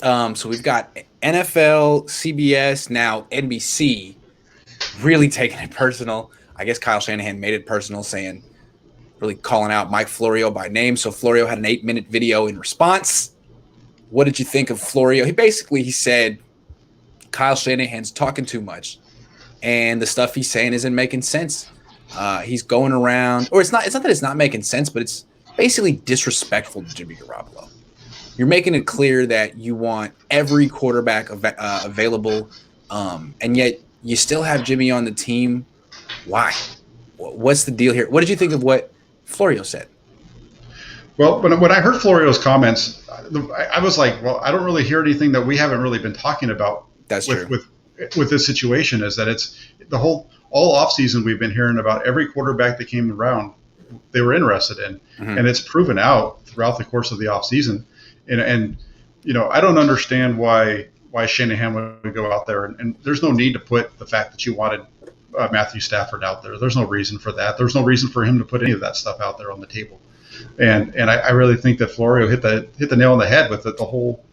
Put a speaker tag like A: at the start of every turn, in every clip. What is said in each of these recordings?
A: So we've got NFL, CBS, now NBC really taking it personal. I guess Kyle Shanahan made it personal, saying, really calling out Mike Florio by name. So Florio had an 8-minute video in response. What did you think of Florio? He said Kyle Shanahan's talking too much, and the stuff he's saying isn't making sense. He's going around, or it's not that it's not making sense, but it's basically disrespectful to Jimmy Garoppolo. You're making it clear that you want every quarterback available, and yet you still have Jimmy on the team. Why? What's the deal here? What did you think of what Florio said?
B: Well, when I heard Florio's comments, I was like, well, I don't really hear anything that we haven't really been talking about.
A: That's
B: true.
A: With
B: this situation is that it's all offseason we've been hearing about every quarterback that came around they were interested in, and it's proven out throughout the course of the offseason. And I don't understand why Shanahan would go out there, and there's no need to put the fact that you wanted Matthew Stafford out there. There's no reason for that. There's no reason for him to put any of that stuff out there on the table. And I really think that Florio hit the nail on the head with the whole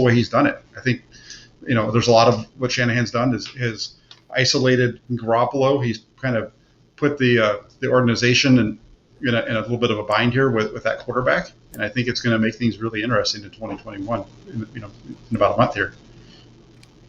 B: way he's done it. I think there's a lot of what Shanahan's done is isolated Garoppolo. He's kind of put the organization in a little bit of a bind here with that quarterback, and I think it's going to make things really interesting in 2021. In about a month here.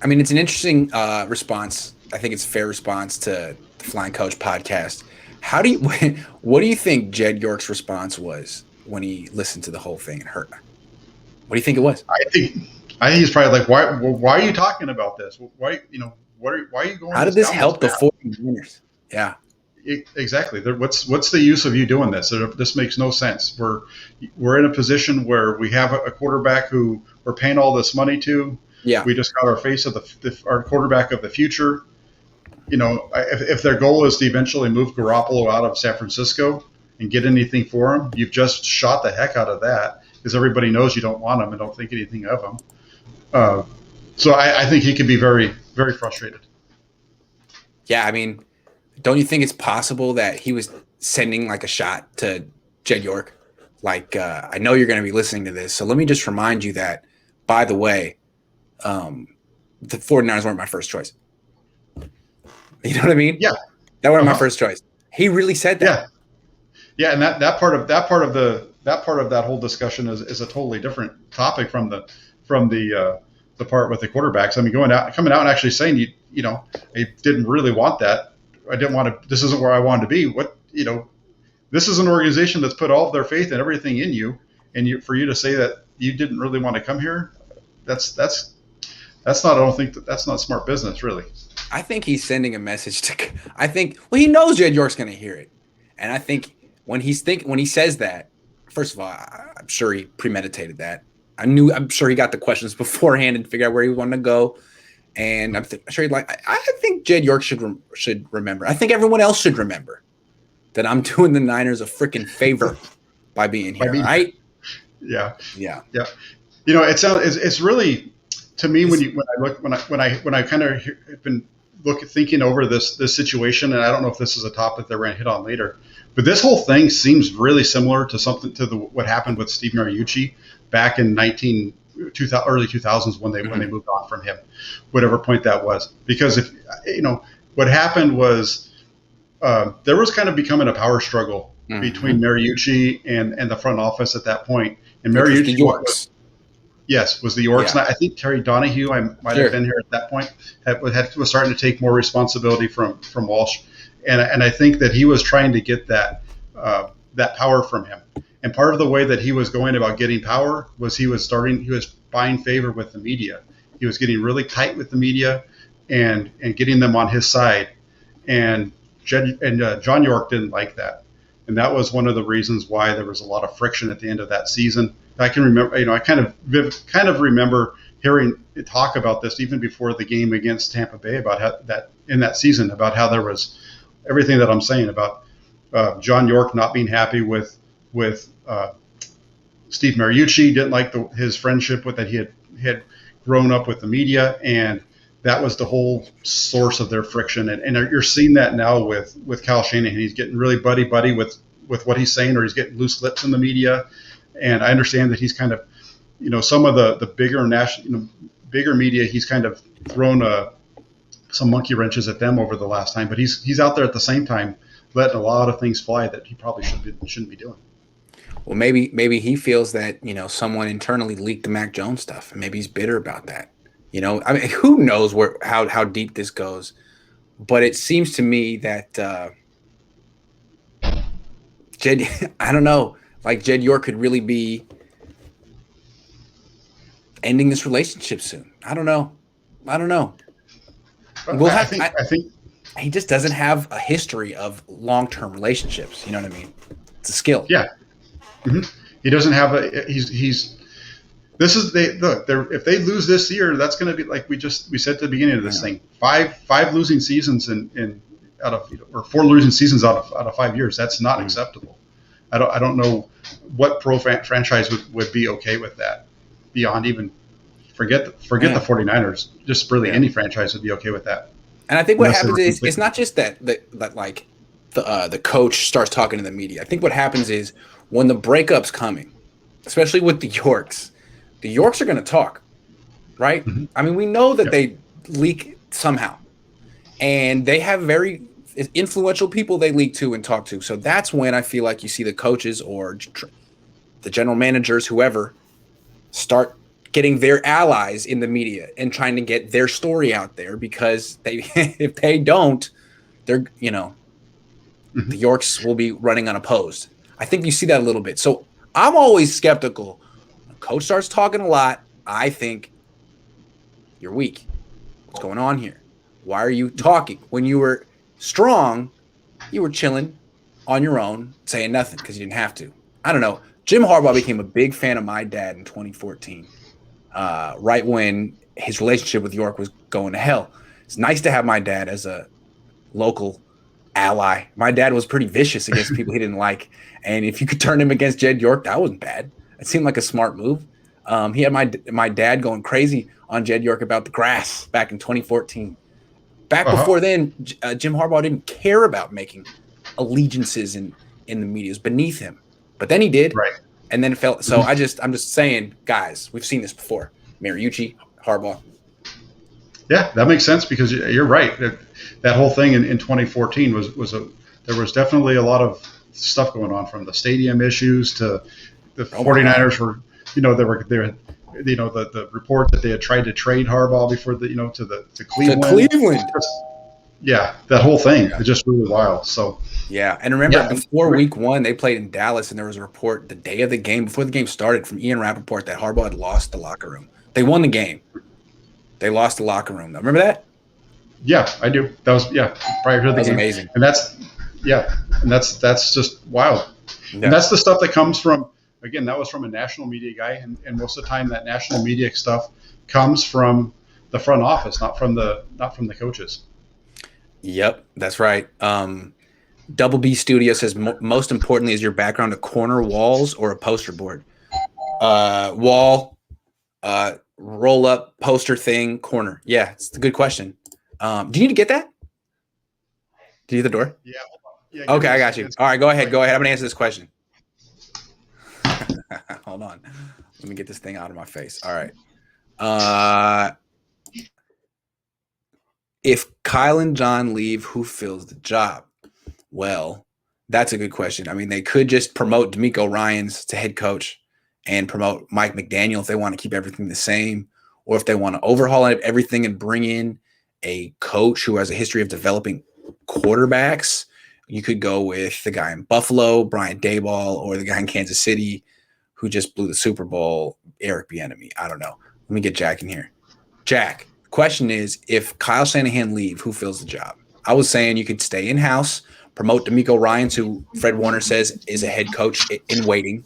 A: I mean, it's an interesting response. I think it's a fair response to the Flying Coach podcast. What do you think Jed York's response was when he listened to the whole thing and heard? What do you think it was?
B: I think he's probably like, why are you talking about this? Why are you going?
A: How did this help the 49ers? Yeah.
B: Exactly. What's the use of you doing this? This makes no sense. We're in a position where we have a quarterback who we're paying all this money to.
A: Yeah.
B: We just got our face of our quarterback of the future. If their goal is to eventually move Garoppolo out of San Francisco and get anything for him, you've just shot the heck out of that because everybody knows you don't want him and don't think anything of him. So I think he could be very, very frustrated.
A: Yeah, I mean, don't you think it's possible that he was sending like a shot to Jed York? Like, I know you're going to be listening to this, so let me just remind you that, by the way, the 49ers weren't my first choice. You know what I mean?
B: Yeah.
A: That wasn't my first choice. He really said that.
B: Yeah. And that part of that whole discussion is a totally different topic from the part with the quarterbacks. I mean, coming out and actually saying, I didn't really want that. I didn't want to, this isn't where I wanted to be. This is an organization that's put all of their faith and everything in you. And for you to say that you didn't really want to come here, that's not, I don't think that's not smart business, really.
A: I think he's sending a message he knows Jed York's going to hear it. And I think when he says that, first of all, I'm sure he premeditated that. I'm sure he got the questions beforehand and figured out where he wanted to go. And I'm sure I think Jed York should remember. I think everyone else should remember that I'm doing the Niners a freaking favor by being here, right?
B: Yeah.
A: It's
B: really, to me, when I kind of been thinking over this situation, and I don't know if this is a topic that we're going to hit on later, but this whole thing seems really similar to what happened with Steve Mariucci back in early 2000s when they moved on from him, whatever point that was. Because what happened was there was kind of becoming a power struggle between Mariucci and the front office at that point. And Mariucci was the Yorks. Yeah. I think Terry Donahue, I might have been here at that point, was starting to take more responsibility from Walsh, and I think that he was trying to get that power from him. And part of the way that he was going about getting power was he was buying favor with the media. He was getting really tight with the media and getting them on his side. And John York didn't like that. And that was one of the reasons why there was a lot of friction at the end of that season. I can remember, I kind of remember hearing talk about this even before the game against Tampa Bay about how that in that season, about how there was everything that I'm saying about John York not being happy with Steve Mariucci, didn't like his friendship that he had grown up with the media, and that was the whole source of their friction. And you're seeing that now with Kyle Shanahan. He's getting really buddy with what he's saying, or he's getting loose lips in the media. And I understand that he's kind of, some of the bigger national, bigger media, he's kind of thrown some monkey wrenches at them over the last time. But he's out there at the same time letting a lot of things fly that he probably shouldn't be doing.
A: Well, maybe he feels that someone internally leaked the Mac Jones stuff, and maybe he's bitter about that. I mean, who knows how deep this goes? But it seems to me that Jed, I don't know, like Jed York could really be ending this relationship soon. I don't know.
B: I think
A: he just doesn't have a history of long-term relationships. You know what I mean? It's a skill.
B: Yeah. Mm-hmm. He doesn't have he's this is if they lose this year, that's going to be like we said at the beginning of this thing, five losing seasons or 4 losing seasons out of 5 years. That's not acceptable. I don't know what pro franchise would be okay with that, beyond even forget the 49ers. Just really any franchise would be okay with that.
A: And I think what happens is it's not just that like the coach starts talking to the media. I think what happens is when the breakup's coming, especially with the Yorks are going to talk, right? Mm-hmm. I mean, we know that they leak somehow, and they have very influential people they leak to and talk to. So that's when I feel like you see the coaches or the general managers, whoever, start getting their allies in the media and trying to get their story out there, because if they don't, they're mm-hmm. the Yorks will be running unopposed. I think you see that a little bit. So I'm always skeptical. When a coach starts talking a lot, I think you're weak. What's going on here? Why are you talking? When you were strong, you were chilling on your own, saying nothing because you didn't have to. I don't know. Jim Harbaugh became a big fan of my dad in 2014, right when his relationship with York was going to hell. It's nice to have my dad as a local ally. My dad was pretty vicious against people he didn't like, and if you could turn him against Jed York, that wasn't bad. It seemed like a smart move. He had my dad going crazy on Jed York about the grass back in 2014. Back before then, Jim Harbaugh didn't care about making allegiances in the media. It was beneath him. But then he did,
B: right?
A: And then it felt. So I'm just saying, guys, we've seen this before. Mariucci, Harbaugh.
B: Yeah, that makes sense, because you're right. That whole thing in 2014 there was definitely a lot of stuff going on, from the stadium issues to the 49ers were, the report that they had tried to trade Harbaugh before to Cleveland.
A: To Cleveland.
B: Yeah, that whole thing is just really wild. So
A: yeah, and remember before week 1, they played in Dallas, and there was a report the day of the game, before the game started, from Ian Rappaport that Harbaugh had lost the locker room. They won the game. They lost the locker room. Remember that?
B: Yeah, I do. That was prior to the game. That was
A: amazing.
B: And that's just wild. Yeah. And that's the stuff that comes from, again, that was from a national media guy, and most of the time that national media stuff comes from the front office, not from the coaches.
A: Yep, that's right. Double B Studio says most importantly, is your background a corner, walls, or a poster board? Wall, roll up poster thing, corner. Yeah, it's a good question. Do you need to get that? Do you get the door?
B: Yeah. Yeah,
A: okay, I got you. All right, go ahead. I'm gonna answer this question. Hold on. Let me get this thing out of my face. All right. If Kyle and John leave, who fills the job? Well, that's a good question. I mean, they could just promote DeMeco Ryans to head coach and promote Mike McDaniel if they want to keep everything the same, or if they want to overhaul everything and bring in a coach who has a history of developing quarterbacks. You could go with the guy in Buffalo, Brian Daboll, or the guy in Kansas City who just blew the Super Bowl, Eric Bieniemy. I don't know. Let me get Jack in here. Jack, the question is, if Kyle Shanahan leave, who fills the job? I was saying you could stay in-house, promote DeMeco Ryans, who Fred Warner says is a head coach in waiting,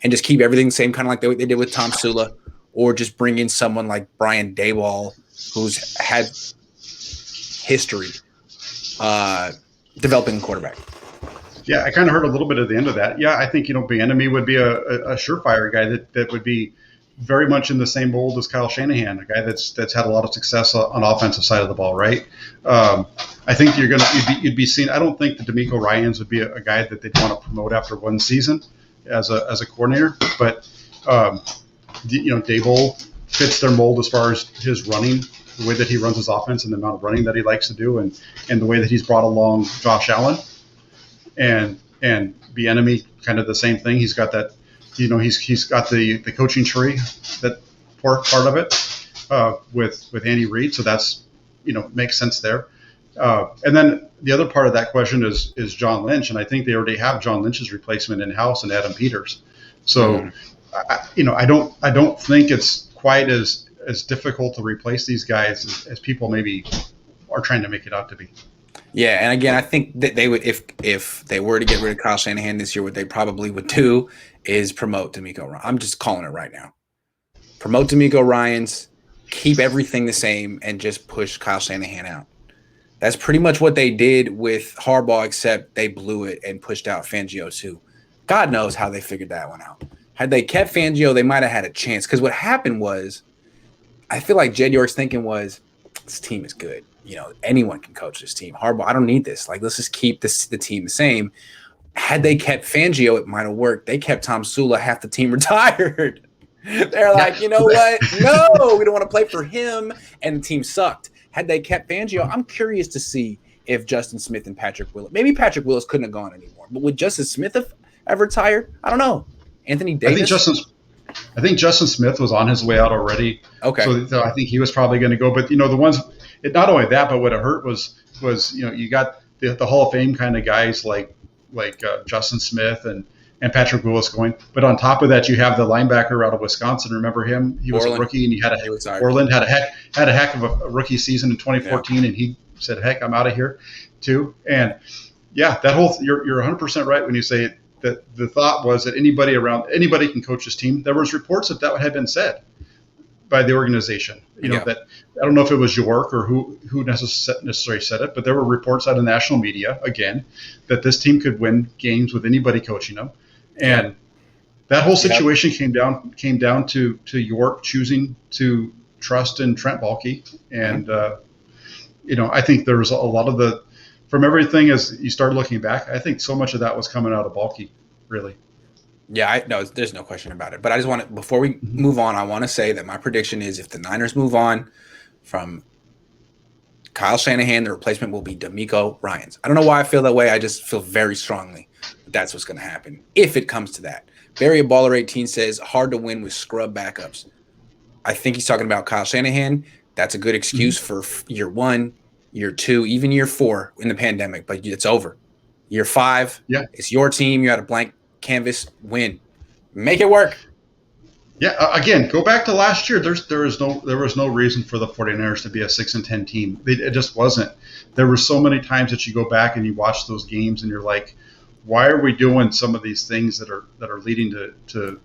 A: and just keep everything the same, kind of like they did with Tom Sula, or just bring in someone like Brian Daboll, who's had history developing a quarterback.
B: Yeah, I kind of heard a little bit at the end of that. Yeah, I think Bieniemy would be a surefire guy that would be very much in the same mold as Kyle Shanahan, a guy that's had a lot of success on offensive side of the ball, right? I think you'd be seen. I don't think the DeMeco Ryans would be a guy that they'd want to promote after one season as a coordinator, but Dable fits their mold as far as his running, the way that he runs his offense and the amount of running that he likes to do, and the way that he's brought along Josh Allen, and Bieniemy kind of the same thing. He's got that, he's got the coaching tree, that part of it, with Andy Reid, so that's makes sense there. And then the other part of that question is John Lynch, and I think they already have John Lynch's replacement in house and Adam Peters. So, I don't think it's quite as difficult to replace these guys as people maybe are trying to make it out to be.
A: Yeah, and again, I think that they would, if they were to get rid of Kyle Shanahan this year, what they probably would do is promote D'Amico Ryan. I'm just calling it right now. Promote D'Amico Ryans, keep everything the same, and just push Kyle Shanahan out. That's pretty much what they did with Harbaugh, except they blew it and pushed out Fangio too. God knows how they figured that one out. Had they kept Fangio, they might have had a chance. Because what happened was, I feel like Jed York's thinking was, this team is good. Anyone can coach this team. Harbaugh, I don't need this. Like, let's just keep the team the same. Had they kept Fangio, it might have worked. They kept Tom Sula, half the team retired. They're like, you know what? No, we don't want to play for him. And the team sucked. Had they kept Fangio, I'm curious to see if Justin Smith and Patrick Willis, maybe Patrick Willis couldn't have gone anymore, but would Justin Smith have ever retired? I don't know. Anthony Davis?
B: I think Justin Smith was on his way out already.
A: Okay.
B: So I think he was probably going to go. But, the ones, not only that, but what it hurt was you got the Hall of Fame kind of guys like Justin Smith and Patrick Willis going. But on top of that, you have the linebacker out of Wisconsin. Remember him? He was a rookie, and Orland had a heck of a rookie season in 2014, and he said, "Heck, I'm out of here," too. And yeah, that whole you're 100% right when you say that the thought was that anybody can coach this team. There was reports that had been said by the organization. That I don't know if it was York or who necessarily said it, but there were reports out of national media again that this team could win games with anybody coaching them. And that whole situation came down to York choosing to trust in Trent Baalke. And, I think there was a lot of from everything as you started looking back, I think so much of that was coming out of Baalke, really.
A: Yeah, there's no question about it. But I just want to, before we move on, I want to say that my prediction is if the Niners move on from Kyle Shanahan, the replacement will be D'Amico Ryans. I don't know why I feel that way. I just feel very strongly that's what's going to happen if it comes to that. Barry Baller 18 says hard to win with scrub backups. I think he's talking about Kyle Shanahan. That's a good excuse for year 1, year 2, even year 4 in the pandemic, but it's over. Year 5, it's your team. You had a blank canvas, win, make it work.
B: Yeah, again, go back to last year. There was no reason for the 49ers to be a 6-10 team. It just wasn't. There were so many times that you go back and you watch those games and you're like, why are we doing some of these things that are leading to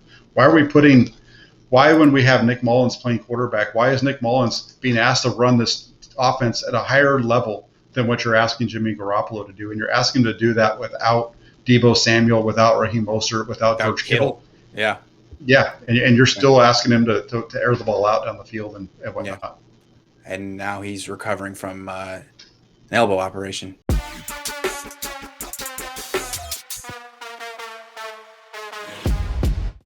B: why when we have Nick Mullins playing quarterback, why is Nick Mullins being asked to run this offense at a higher level than what you're asking Jimmy Garoppolo to do? And you're asking him to do that without Deebo Samuel, without Raheem Mostert, without George Kittle.
A: Yeah.
B: Yeah, and you're still asking him to air the ball out down the field and whatnot.
A: Yeah. And now he's recovering from an elbow operation.